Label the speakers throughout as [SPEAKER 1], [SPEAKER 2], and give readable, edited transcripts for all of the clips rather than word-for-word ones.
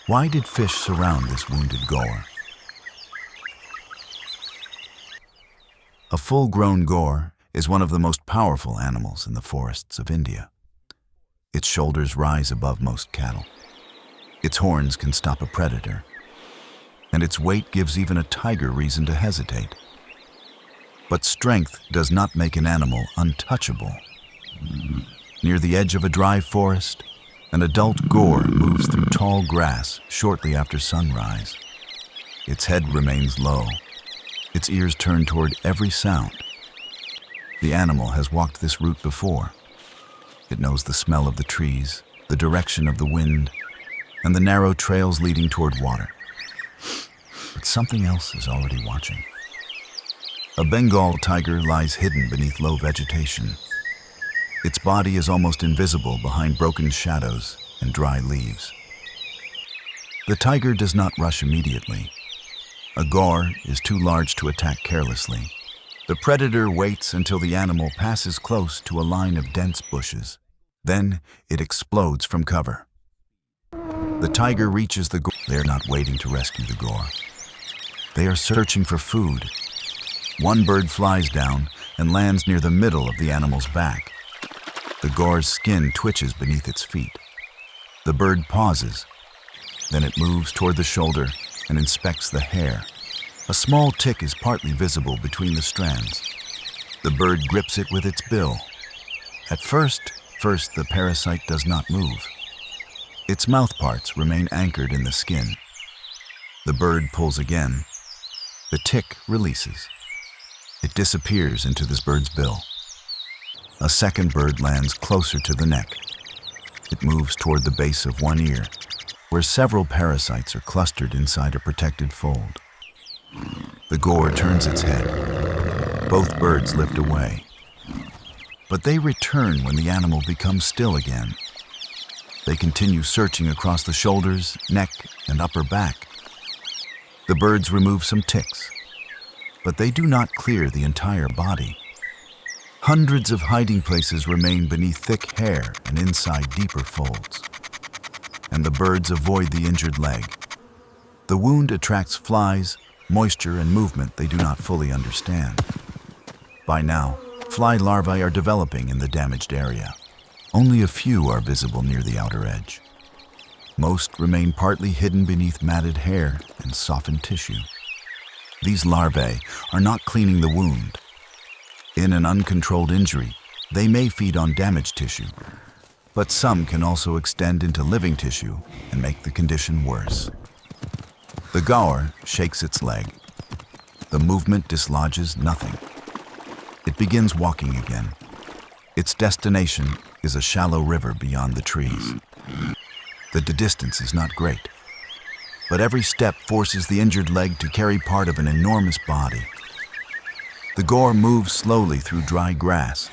[SPEAKER 1] Why did fish surround this wounded gaur? A full-grown gaur is one of the most powerful animals in the forests of India. Its shoulders rise above most cattle. Its horns can stop a predator. And its weight gives even a tiger reason to hesitate. But strength does not make an animal untouchable. Near the edge of a dry forest, an adult gaur moves through tall grass shortly after sunrise. Its head remains low, its ears turned toward every sound. The animal has walked this route before. It knows the smell of the trees, the direction of the wind, and the narrow trails leading toward water. But something else is already watching. A Bengal tiger lies hidden beneath low vegetation. Its body is almost invisible behind broken shadows and dry leaves. The tiger does not rush immediately. A gaur is too large to attack carelessly. The predator waits until the animal passes close to a line of dense bushes. Then it explodes from cover. The tiger reaches the gaur. They are not waiting to rescue the gaur. They are searching for food. One bird flies down and lands near the middle of the animal's back. The gaur's skin twitches beneath its feet. The bird pauses. Then it moves toward the shoulder and inspects the hair. A small tick is partly visible between the strands. The bird grips it with its bill. At first, the parasite does not move. Its mouth parts remain anchored in the skin. The bird pulls again. The tick releases. It disappears into this bird's bill. A second bird lands closer to the neck. It moves toward the base of one ear, where several parasites are clustered inside a protected fold. The gaur turns its head. Both birds lift away. But they return when the animal becomes still again. They continue searching across the shoulders, neck, and upper back. The birds remove some ticks, but they do not clear the entire body. Hundreds of hiding places remain beneath thick hair and inside deeper folds. And the birds avoid the injured leg. The wound attracts flies, moisture, and movement they do not fully understand. By now, fly larvae are developing in the damaged area. Only a few are visible near the outer edge. Most remain partly hidden beneath matted hair and softened tissue. These larvae are not cleaning the wound. In an uncontrolled injury, they may feed on damaged tissue, but some can also extend into living tissue and make the condition worse. The gaur shakes its leg. The movement dislodges nothing. It begins walking again. Its destination is a shallow river beyond the trees. The distance is not great, but every step forces the injured leg to carry part of an enormous body. The gaur moves slowly through dry grass.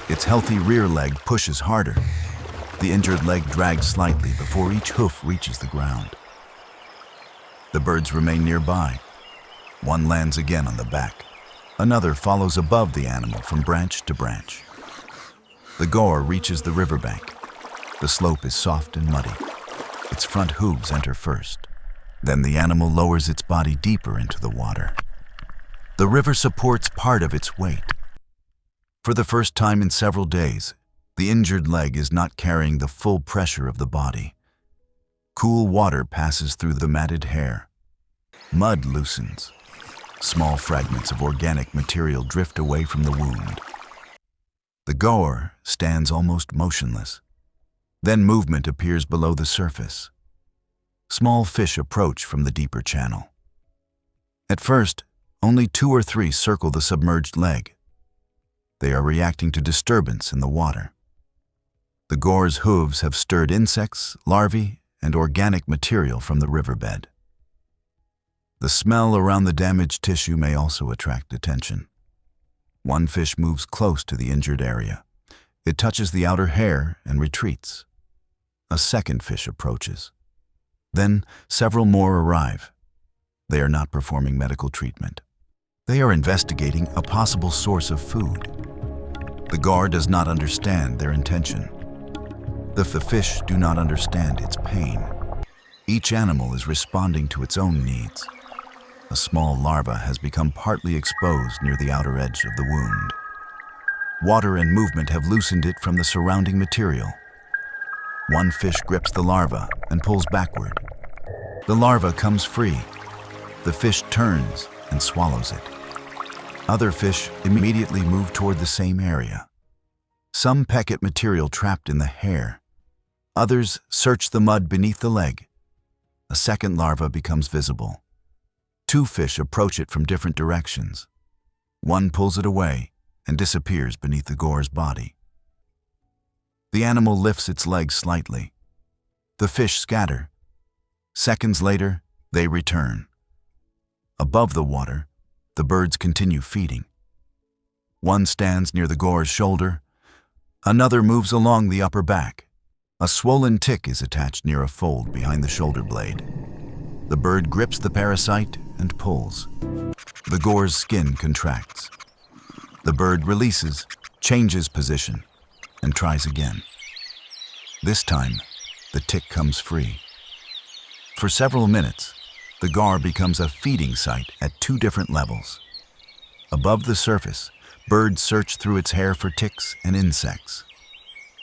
[SPEAKER 1] Its healthy rear leg pushes harder. The injured leg drags slightly before each hoof reaches the ground. The birds remain nearby. One lands again on the back. Another follows above the animal from branch to branch. The gaur reaches the riverbank. The slope is soft and muddy. Its front hooves enter first. Then the animal lowers its body deeper into the water. The river supports part of its weight. For the first time in several days, the injured leg is not carrying the full pressure of the body. Cool water passes through the matted hair. Mud loosens. Small fragments of organic material drift away from the wound. The gaur stands almost motionless. Then movement appears below the surface. Small fish approach from the deeper channel. At first, only 2 or 3 circle the submerged leg. They are reacting to disturbance in the water. The gaur's hooves have stirred insects, larvae, and organic material from the riverbed. The smell around the damaged tissue may also attract attention. One fish moves close to the injured area. It touches the outer hair and retreats. A second fish approaches. Then several more arrive. They are not performing medical treatment. They are investigating a possible source of food. The gaur does not understand their intention. The fish do not understand its pain. Each animal is responding to its own needs. A small larva has become partly exposed near the outer edge of the wound. Water and movement have loosened it from the surrounding material. One fish grips the larva and pulls backward. The larva comes free. The fish turns and swallows it. Other fish immediately move toward the same area. Some peck at material trapped in the hair. Others search the mud beneath the leg. A second larva becomes visible. Two fish approach it from different directions. One pulls it away and disappears beneath the Gaur's body. The animal lifts its legs slightly. The fish scatter. Seconds later, they return. Above the water, the birds continue feeding. One stands near the Gaur's shoulder. Another moves along the upper back. A swollen tick is attached near a fold behind the shoulder blade. The bird grips the parasite and pulls. The Gaur's skin contracts. The bird releases, changes position, and tries again. This time, the tick comes free. For several minutes, the Gaur becomes a feeding site at two different levels. Above the surface, birds search through its hair for ticks and insects.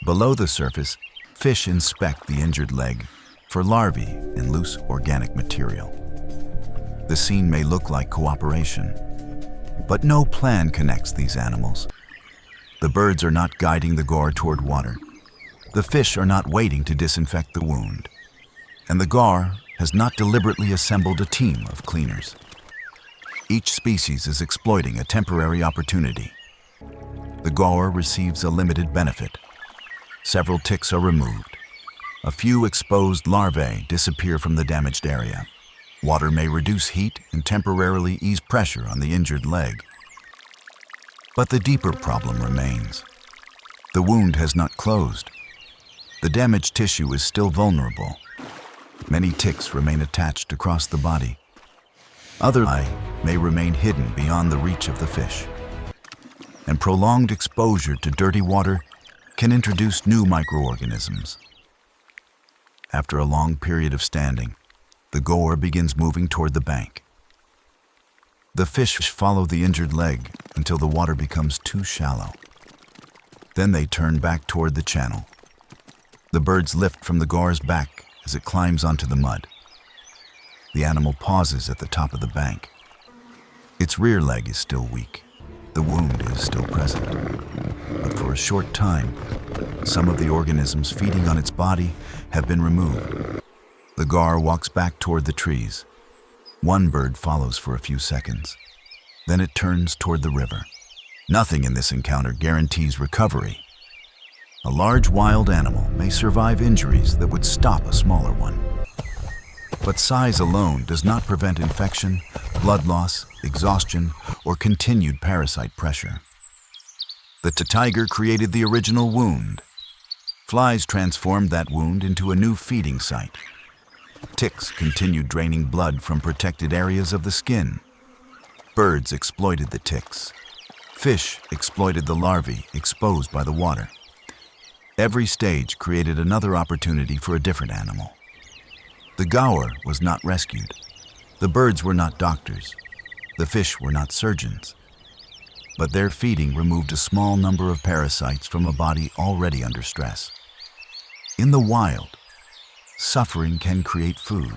[SPEAKER 1] Below the surface, fish inspect the injured leg for larvae and loose organic material. The scene may look like cooperation, but no plan connects these animals. The birds are not guiding the Gaur toward water. The fish are not waiting to disinfect the wound. And the Gaur has not deliberately assembled a team of cleaners. Each species is exploiting a temporary opportunity. The Gaur receives a limited benefit. Several ticks are removed. A few exposed larvae disappear from the damaged area. Water may reduce heat and temporarily ease pressure on the injured leg. But the deeper problem remains. The wound has not closed. The damaged tissue is still vulnerable. Many ticks remain attached across the body. Other larvae may remain hidden beyond the reach of the fish. And prolonged exposure to dirty water can introduce new microorganisms. After a long period of standing, the Gaur begins moving toward the bank. The fish follow the injured leg until the water becomes too shallow. Then they turn back toward the channel. The birds lift from the Gaur's back as it climbs onto the mud. The animal pauses at the top of the bank. Its rear leg is still weak. The wound is still present. But for a short time, some of the organisms feeding on its body have been removed. The Gaur walks back toward the trees. One bird follows for a few seconds. Then it turns toward the river. Nothing in this encounter guarantees recovery. A large wild animal may survive injuries that would stop a smaller one. But size alone does not prevent infection, blood loss, exhaustion, or continued parasite pressure. The tiger created the original wound. Flies transformed that wound into a new feeding site. Ticks continued draining blood from protected areas of the skin. Birds exploited the ticks. Fish exploited the larvae exposed by the water. Every stage created another opportunity for a different animal. The Gaur was not rescued. The birds were not doctors. The fish were not surgeons. But their feeding removed a small number of parasites from a body already under stress. In the wild, suffering can create food,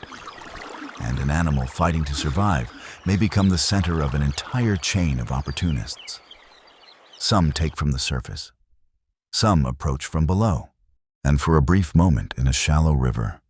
[SPEAKER 1] and an animal fighting to survive may become the center of an entire chain of opportunists. Some take from the surface. Some approach from below, and for a brief moment in a shallow river,